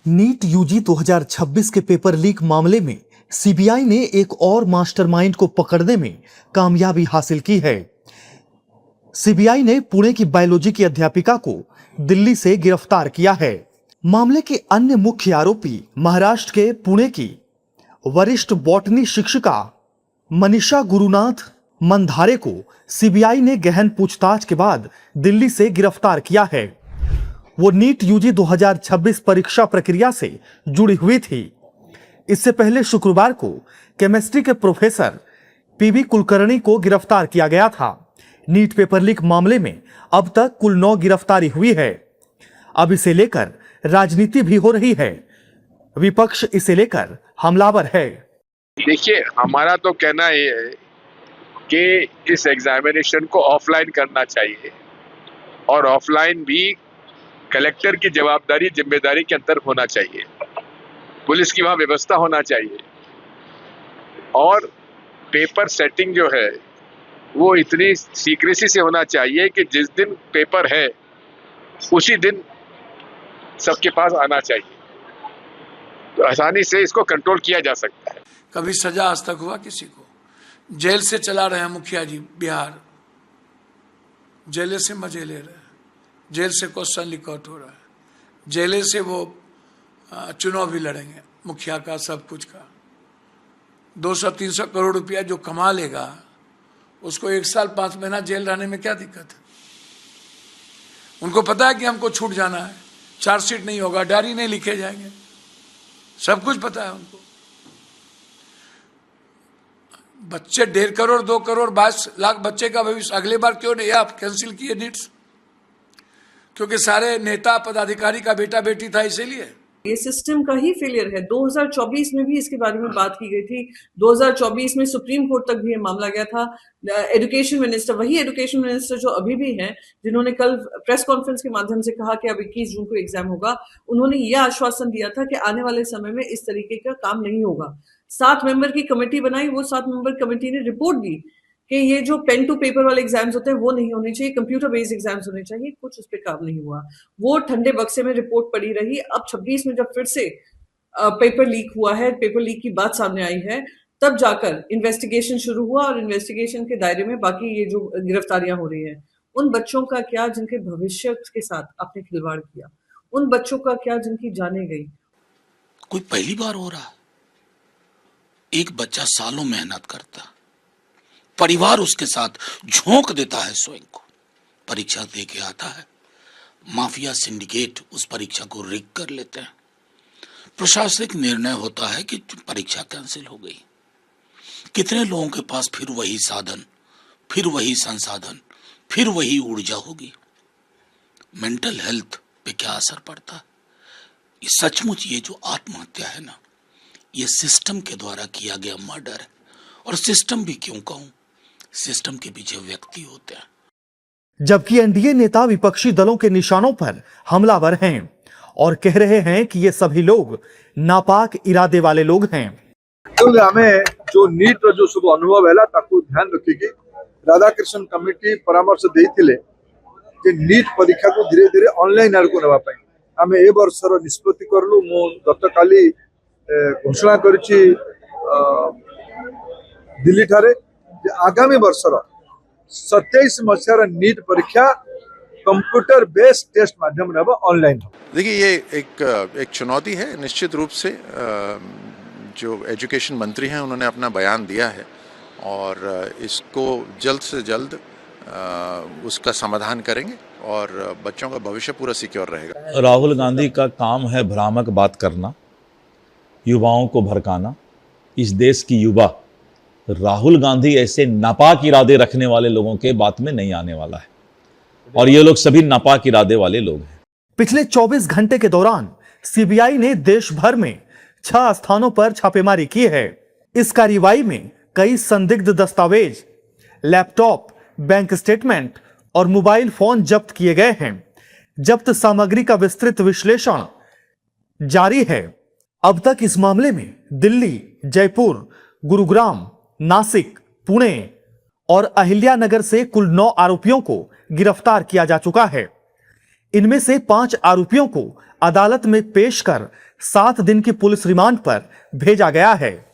NEET UG 2026 के paper leak मामले में सीबीआई ने एक और मास्टरमाइंड को पकड़ने में कामयाबी हासिल की है। सीबीआई ने पुणे की बायोलॉजी की अध्यापिका को दिल्ली से गिरफ्तार किया है। मामले के अन्य मुख्य आरोपी महाराष्ट्र के पुणे की वरिष्ठ बॉटनी शिक्षिका मनीषा गुरुनाथ मंधारे को सीबीआई ने गहन पूछताछ के बाद दिल्ली से गिरफ्तार किया है। वो नीट यूजी 2026 परीक्षा प्रक्रिया से जुड़ी हुई थी। इससे पहले शुक्रवार को केमिस्ट्री के प्रोफेसर पीवी कुलकर्णी को गिरफ्तार किया गया था। नीट पेपर लीक मामले में अब तक कुल 9 गिरफ्तारी हुई है। अब इसे लेकर राजनीति भी हो रही है। विपक्ष इसे लेकर हमलावर है। देखिए, हमारा तो कहना ये है कि इस एग्जामिनेशन को ऑफलाइन करना चाहिए और ऑफलाइन भी कलेक्टर की जवाबदारी जिम्मेदारी के अंदर होना चाहिए। पुलिस की वहां व्यवस्था होना चाहिए और पेपर सेटिंग जो है वो इतनी सीक्रेसी से होना चाहिए कि जिस दिन पेपर है उसी दिन सबके पास आना चाहिए, तो आसानी से इसको कंट्रोल किया जा सकता है। कभी सजा आज तक हुआ किसी को? जेल से चला रहे हैं मुखिया जी बिहार, जेले से मजे ले रहे हैं, जेल से क्वेश्चन रिकॉर्ड हो रहा है, जेले से वो चुनाव भी लड़ेंगे मुखिया का, सब कुछ का। 200-300 करोड़ रुपया जो कमा लेगा उसको 1 साल 5 महीना जेल रहने में क्या दिक्कत है? उनको पता है कि हमको छूट जाना है, चार्जशीट नहीं होगा, डायरी नहीं लिखे जाएंगे, सब कुछ पता है उनको। बच्चे 1.5 करोड़ 2 करोड़ 22 लाख बच्चे का भविष्य अगले बार क्यों नहीं आप कैंसिल किए नीट्स? क्योंकि सारे नेता पदाधिकारी का बेटा बेटी था, इसीलिए। ये सिस्टम का ही फेलियर है। 2024 में भी इसके बारे में बात की गई थी। 2024 में सुप्रीम कोर्ट तक भी ये मामला गया था। एजुकेशन मिनिस्टर, वही एजुकेशन मिनिस्टर जो अभी भी हैं, जिन्होंने कल प्रेस कॉन्फ्रेंस के माध्यम से कहा कि अब 21 जून को एग्जाम होगा, उन्होंने यह आश्वासन दिया था कि आने वाले समय में इस तरीके का काम नहीं होगा। 7 मेंबर की कमेटी बनाई, वो 7 मेंबर कमेटी ने रिपोर्ट दी कि ये जो पेन टू पेपर वाले एग्जाम्स होते हैं वो नहीं होने चाहिए, कंप्यूटर बेस्ड एग्जाम्स होने चाहिए। कुछ उस पर काम नहीं हुआ, वो ठंडे बक्से में रिपोर्ट पड़ी रही। अब 26 में जब फिर से पेपर लीक हुआ है, पेपर लीक की बात सामने आई है, तब जाकर इन्वेस्टिगेशन शुरू हुआ और इन्वेस्टिगेशन के दायरे में बाकी ये जो गिरफ्तारियां हो रही हैं, उन बच्चों का क्या जिनके भविष्य के साथ आपने खिलवाड़ किया, उन बच्चों का क्या जिनकी जाने गई। कोई पहली बार हो रहा है? एक बच्चा सालों मेहनत करता, परिवार उसके साथ झोंक देता है स्वयं को, परीक्षा दे के आता है, माफिया सिंडिकेट उस परीक्षा को रिग कर लेते हैं, प्रशासनिक निर्णय होता है कि परीक्षा कैंसिल हो गई। कितने लोगों के पास फिर वही साधन, फिर वही संसाधन, फिर वही ऊर्जा होगी? मेंटल हेल्थ पे क्या असर पड़ता है? ये सचमुच ये जो आत्महत्या है ना, ये सिस्टम के द्वारा किया गया मर्डर है। और सिस्टम भी क्यों कहूं, सिस्टम के पीछे व्यक्ति होते हैं। जबकि एनडीए नेता विपक्षी दलों के निशानों पर हमलावर हैं और कह रहे हैं कि ये सभी लोग नापाक इरादे वाले लोग हैं। हमें जो नीट रो जो सब अनुभव है ताकू ध्यान रखिकी राधाकृष्ण कमिटी परामर्श देइथिले कि नीट परीक्षा को धीरे धीरे ऑनलाइन आड़ को नेबा पई हमें ए वर्षर निष्पत्ति करलु। मो गतकाली घोषणा करिछि दिल्ली ठारे आगामी वर्षर 27 मसीहार नीट परीक्षा कंप्यूटर बेस्ड टेस्ट माध्यम रे ऑनलाइन। देखिए, ये एक चुनौती है निश्चित रूप से। जो एजुकेशन मंत्री हैं उन्होंने अपना बयान दिया है और इसको जल्द से जल्द उसका समाधान करेंगे और बच्चों का भविष्य पूरा सिक्योर रहेगा। राहुल गांधी का काम है भ्रामक बात करना, युवाओं को भड़काना। इस देश की युवा राहुल गांधी ऐसे नापाक इरादे रखने वाले लोगों के बात में नहीं आने वाला है, और ये लोग सभी नापाक इरादे वाले लोग हैं। पिछले 24 घंटे के दौरान सीबीआई ने देश भर में 6 स्थानों पर छापेमारी की है। इस कार्रवाई में कई संदिग्ध दस्तावेज, लैपटॉप, बैंक स्टेटमेंट और मोबाइल फोन जब्त किए गए हैं। जब्त सामग्री का विस्तृत विश्लेषण जारी है। अब तक इस मामले में दिल्ली, जयपुर, गुरुग्राम, नासिक, पुणे और अहिल्यानगर से कुल 9 आरोपियों को गिरफ्तार किया जा चुका है। इनमें से 5 आरोपियों को अदालत में पेश कर 7 दिन की पुलिस रिमांड पर भेजा गया है।